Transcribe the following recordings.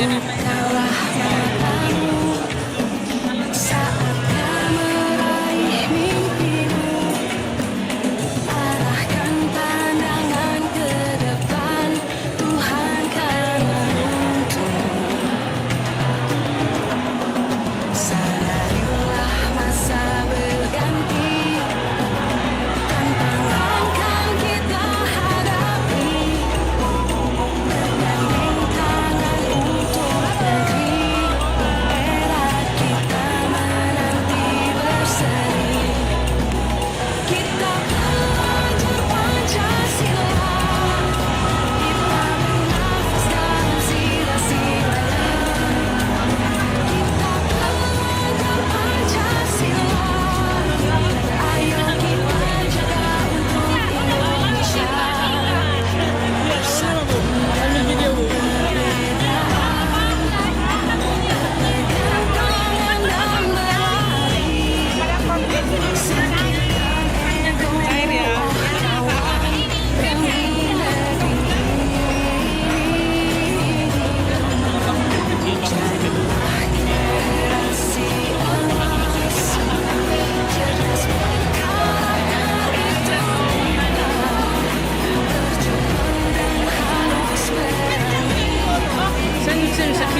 sini.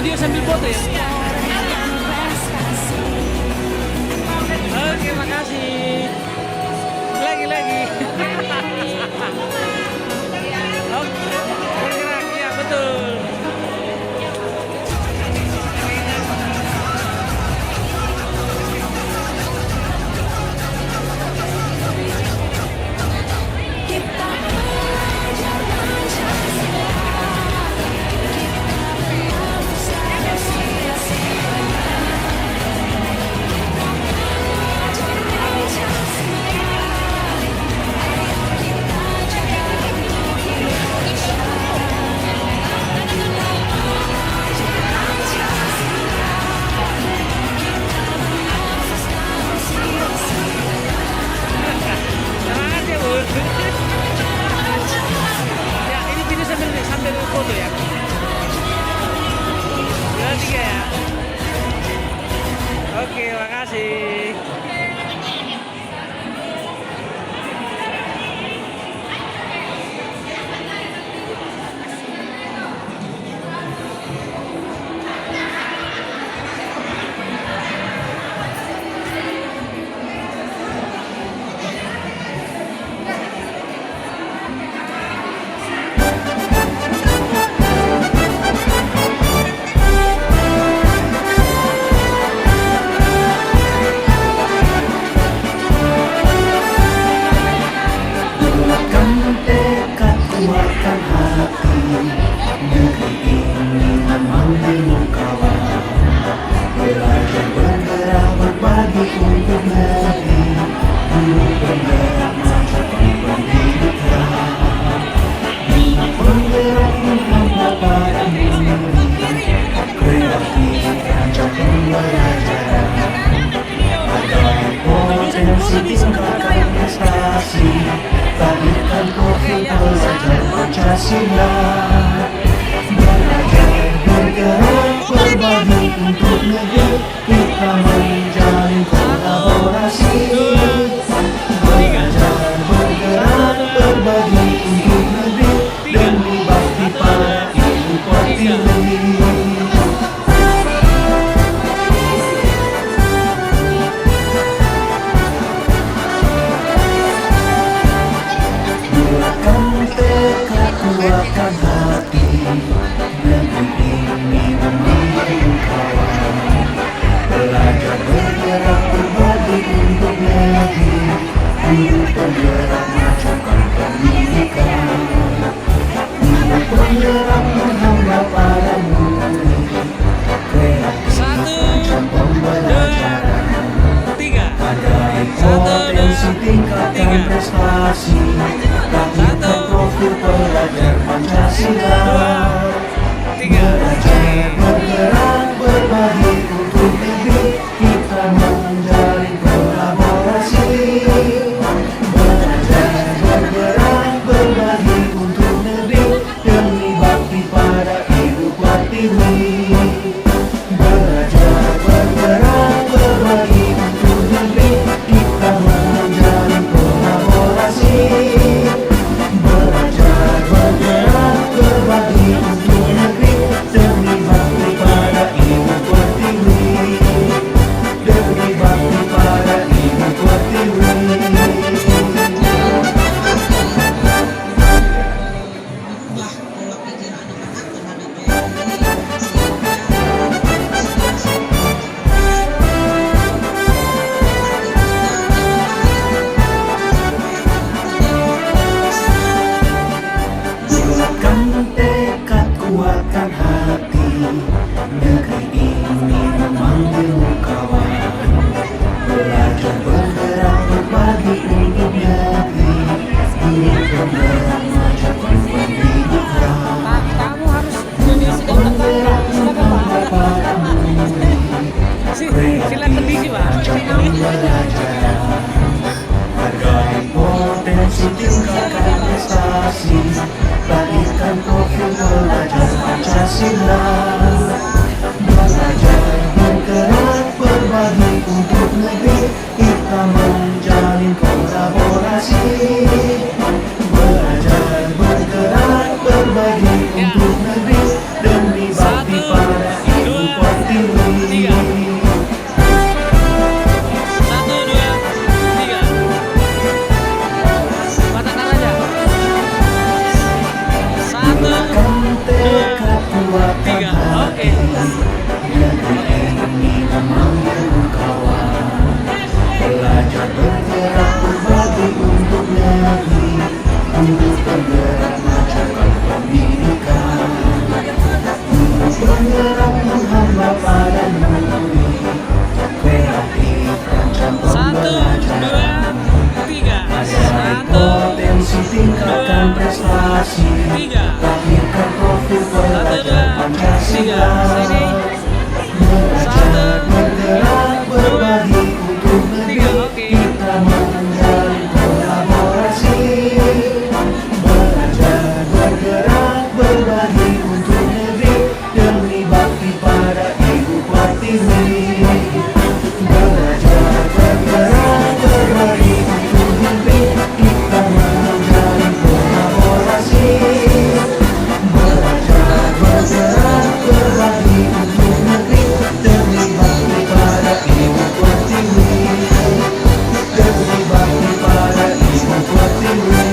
Video sambil foto ya. Oke, makasih. Lagi. Oke, bergerak ya, betul. Sambil foto ya. Dua, tiga ya. Oke, makasih. Berikan profil pelajar Pancasila, belajar bergerak berbagi untuk negeri, kita menjalin kolaborasi. Belajar bergerak berbagi untuk negeri, demi bakti pada Ibu Pertiwi. Kuatkan hati, negeri ini memiliki kawan. Belajar bergerak berbagi untuk negeri, guru penggerak majukan pendidikan. Guru penggerak menghamba pada murid, kreativitas dan pembelajaran. Hargai potensi, tingkatkan prestasi, bangkitkan profil pelajar Pancasila. Belajar bergerak berbagi untuk negeri, kita menjalin kolaborasi. Belajar bergerak berbagi untuk negeri, demi bakti pada Ibu Pertiwi. tekad, kuatkan hati. Negeri ini memanggilmu kawan. Belajar bergerak berbagi untuk negeri. Guru penggerak majukan pendidikan. Kamu harus jadi sedang Bergerak tentang dapat memberi. silakan kondisi Pak. Pembelajaran hargai potensi, tingkatkan prestasi. Lahirkan profil pelajar Pancasila. Belajar bergerak berbagi untuk negeri. Kita menjalin kolaborasi. Belajar bergerak berbagi untuk negeri. Demi bakti pada Ibu Pertiwi. 1, 2, 3. Katakan aja. 1, Tekad, kuatkan 3. hati. Negeri ini memanggilmu kawan. Belajar bergerak berbagi untuk negeri. Guru penggerak majukan pendidikan. Guru penggerak menghamba pada negeri. Kreatif rancang 1, 2, pembelajaran. 3. Hargai 1, potensi, tingkatkan prestasi. 3. Lahirkan profil pelajar 1, 2, 3. Pancasila. Sini. Belajar bergerak berbagi untuk negeri. 3. Oke. Kita menjalin kolaborasi. Belajar bergerak berbagi untuk negeri. Demi bakti pada Ibu Pertiwi. Belajar bergerak berbagi untuk negeri. Kita menjalin kolaborasi. Belajar bergerak berbagi untuk negeri. Demi bakti pada Ibu Pertiwi. Demi bakti pada Ibu Pertiwi.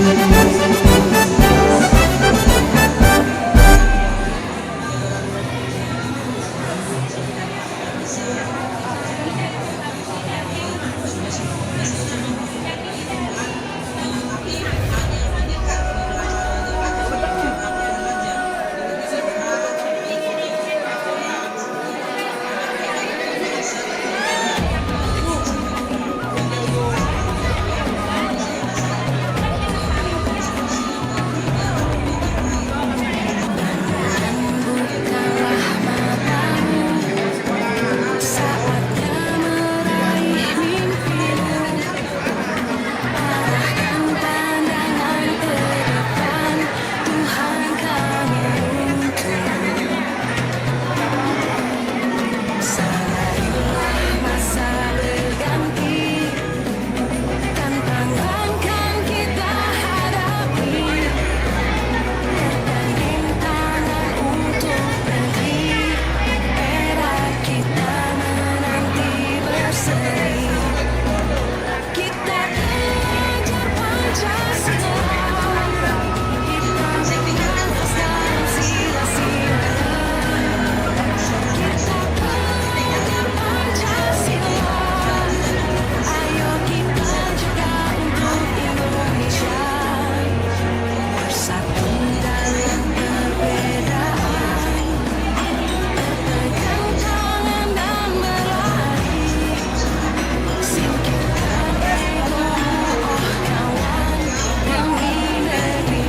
Saatnya meraih mimpimu, arahkan pandangan ke depan. Tuhan kami untuk sadarilah masa berganti, tantangan kan kita hadapi. Berganding tangan untuk negeri, era kita menanti berseri. Kita belajar Pancasila, kita menghafal sila-sila. Kita belajar Pancasila, ayo kita jaga untuk Indonesia. Bersatu dalam perbedaan, berpegang tangan dan berlari. Singkirkan ego, oh kawan, demi negeri.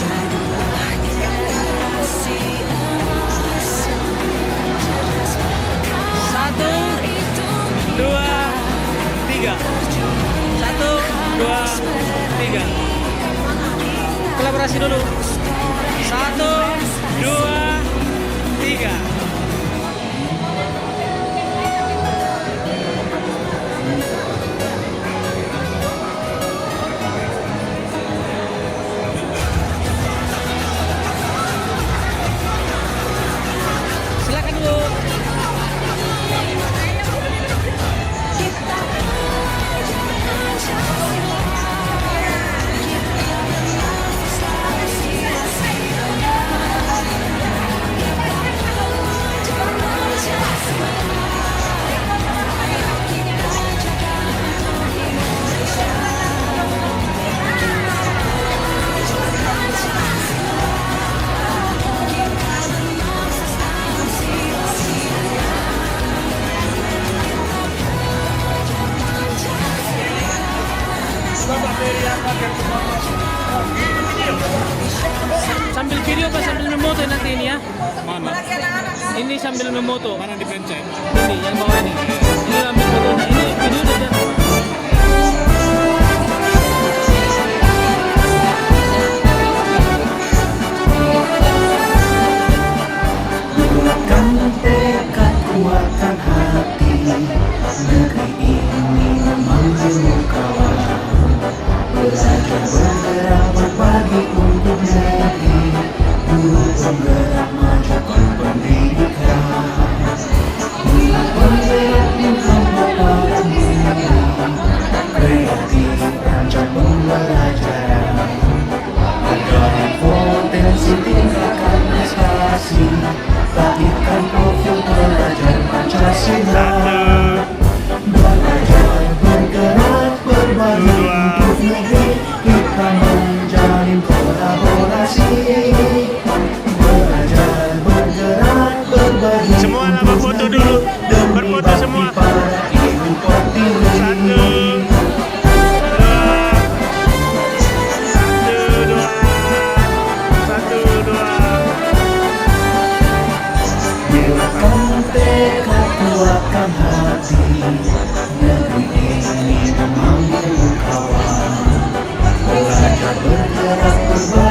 Jadilah generasi emas, cerdas berkarakter itu 2, 3. 1, 2, 3. Kolaborasi dulu. 1, 2, 3. Silakan dulu. Kita belajar Pancasila, kita menghafal sila-sila. Mana? Ini sambil memoto. Mana dipencet? Ini yang bawah ini. Ini ambil fotonya. Ini video udah jadi. Bulatkan tekad, kuatkan hati. Negeri ini memanggilmu kawan. Belajar bergerak berbagi untuk negeri. Guru penggerak majukan pendidikan. Guru penggerak bukan bapak sendiri. Kreatif rancang pembelajaran. Hargai potensi, tingkatkan prestasi. Lahirkan profil pelajar Pancasila. Belajar bergerak berbagi untuk negeri. Kita menjalin kolaborasi. Belajar bergerak berbagi Semua untuk nama foto negeri. dulu. Demi Berfoto bakti semua. para ibu pertiwi. Bulatkan tekad, kuatkan hati. Negeri ini memanggilmu kawan. Belajar bergerak berbagi